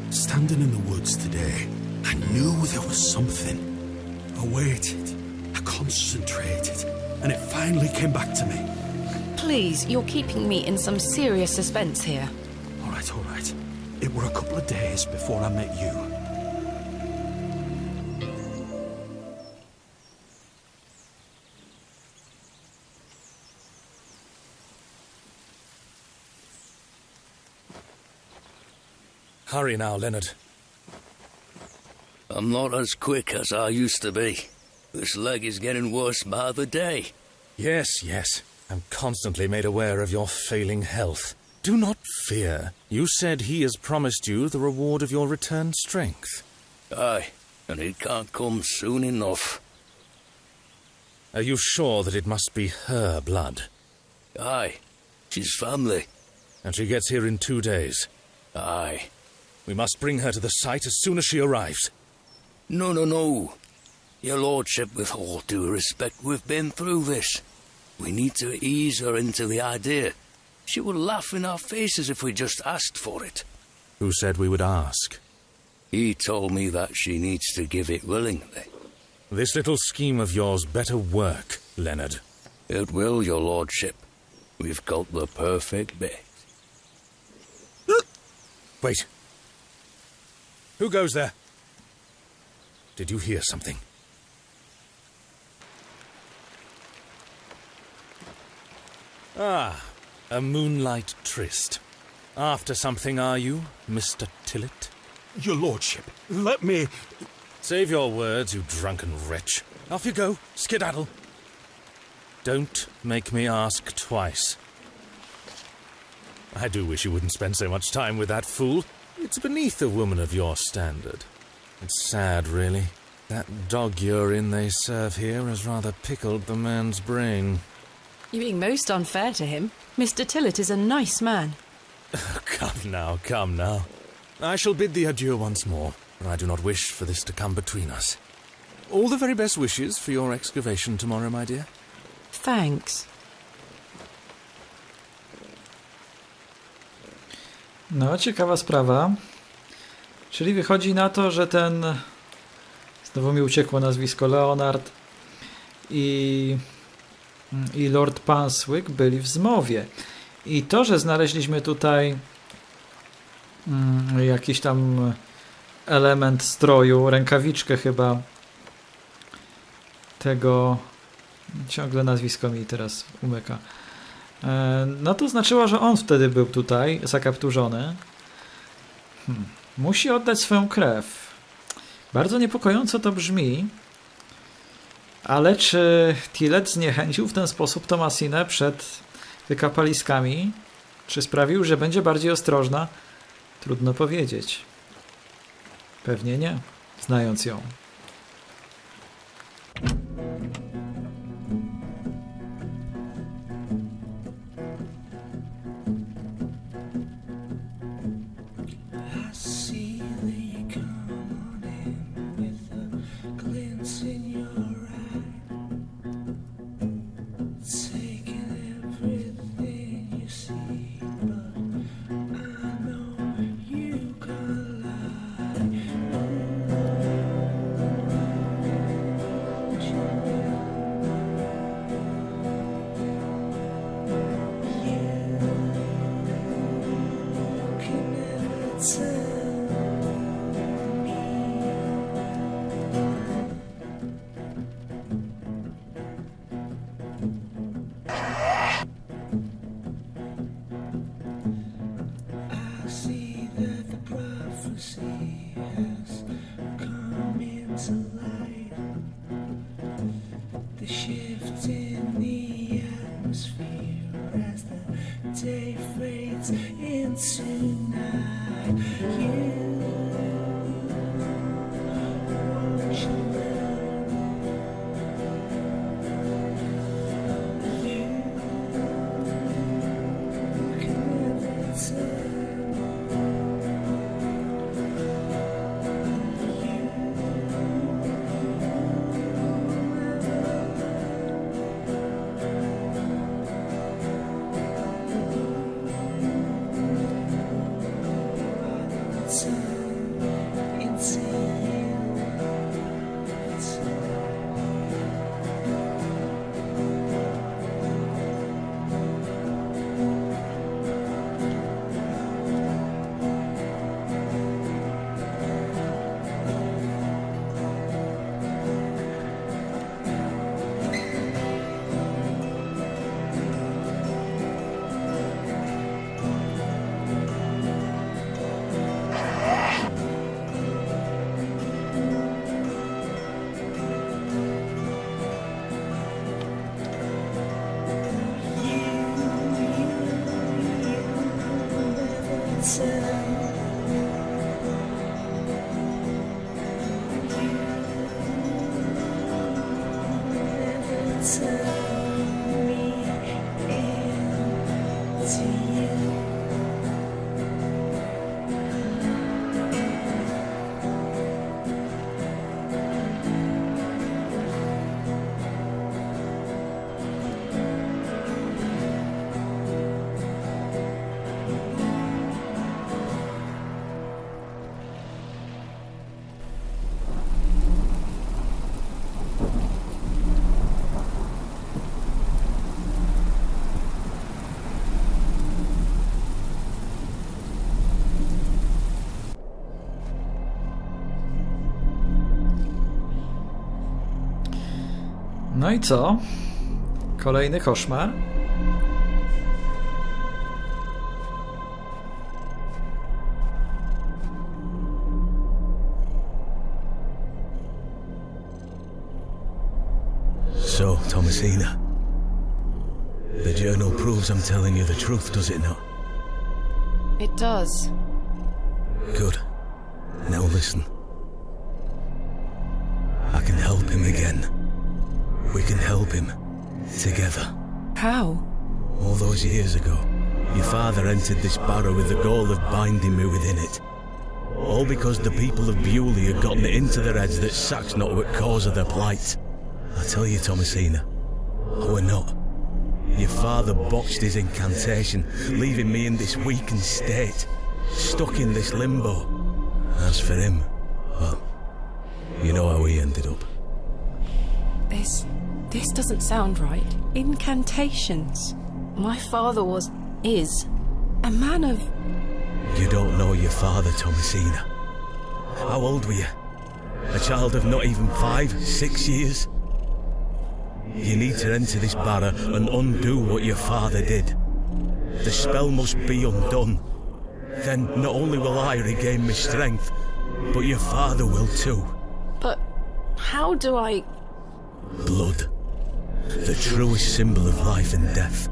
Standing in the woods today, I knew there was something. I waited. I concentrated. And it finally came back to me. Please, you're keeping me in some serious suspense here. All right. It were a couple of days before I met you. Hurry now, Leonard. I'm not as quick as I used to be. This leg is getting worse by the day. Yes. I'm constantly made aware of your failing health. Do not fear. You said he has promised you the reward of your returned strength. Aye, and it can't come soon enough. Are you sure that it must be her blood? Aye, she's family. And she gets here in 2 days? Aye. We must bring her to the site as soon as she arrives. No. Your lordship, with all due respect, we've been through this. We need to ease her into the idea. She would laugh in our faces if we just asked for it. Who said we would ask? He told me that she needs to give it willingly. This little scheme of yours better work, Leonard. It will, your lordship. We've got the perfect bit. Wait. Who goes there? Did you hear something? Ah, a moonlight tryst. After something, are you, Mr. Tillett? Your lordship, let me... Save your words, you drunken wretch. Off you go, skedaddle. Don't make me ask twice. I do wish you wouldn't spend so much time with that fool. It's beneath a woman of your standard. It's sad, really. That dog urine they serve here has rather pickled the man's brain. You're being most unfair to him. Mr. Tillett is a nice man. Come now. I shall bid thee adieu once more, but I do not wish for this to come between us. All the very best wishes for your excavation tomorrow, my dear. Thanks. No, ciekawa sprawa. Czyli wychodzi na to, że ten... Znowu mi uciekło nazwisko. Leonard i Lord Panswyk byli w zmowie. I to, że znaleźliśmy tutaj jakiś tam element stroju, rękawiczkę chyba tego... Ciągle nazwisko mi teraz umyka. No to znaczyło, że on wtedy był tutaj zakapturzony. Musi oddać swoją krew. Bardzo niepokojąco to brzmi. Ale czy Tillett zniechęcił w ten sposób Thomasinę przed wykapaliskami? Czy sprawił, że będzie bardziej ostrożna? Trudno powiedzieć. Pewnie nie, znając ją. No i co? Kolejny koszmar? So, Thomasina, the journal proves I'm telling you the truth, does it not? It does. Good. Now listen. I can help him again. We can help him. Together. How? All those years ago, your father entered this barrow with the goal of binding me within it. All because the people of Bewley had gotten it into their heads that Saxnot were cause of their plight. I tell you, Thomasina, we're not. Your father botched his incantation, leaving me in this weakened state, stuck in this limbo. As for him, well, you know how he ended up. This doesn't sound right. Incantations. My father is a man of... You don't know your father, Thomasina. How old were you? A child of not even 5, 6 years? You need to enter this barrow and undo what your father did. The spell must be undone. Then not only will I regain my strength, but your father will too. But how do I... Blood. The truest symbol of life and death.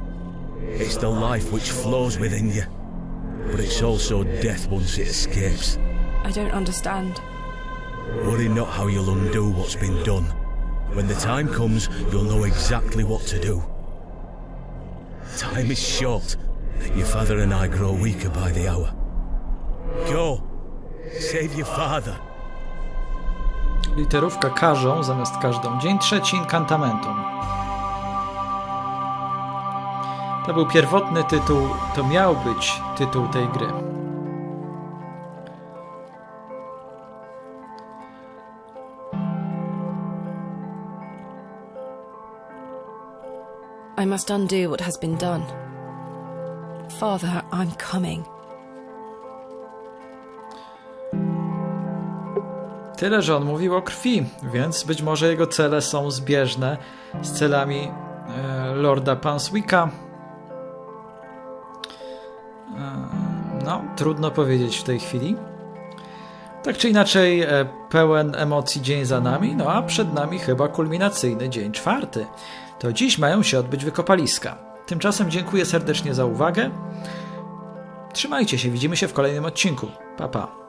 It's the life which flows within you, but it's also death once it escapes. I don't understand. Worry not how you'll undo what's been done. When the time comes, you'll know exactly what to do. Time is short. Your father and I grow weaker by the hour. Go. Save your father. Literówka każą zamiast każdą. Dzień 3 inkantamentum. To był pierwotny tytuł, to miał być tytuł tej gry. I must undo what has been done. Father, I'm coming. Tyle, że on mówił o krwi, więc być może jego cele są zbieżne z celami Lorda Panswicka. No, trudno powiedzieć w tej chwili. Tak czy inaczej, pełen emocji dzień za nami, no a przed nami chyba kulminacyjny dzień 4. To dziś mają się odbyć wykopaliska. Tymczasem dziękuję serdecznie za uwagę. Trzymajcie się, widzimy się w kolejnym odcinku. Pa, pa.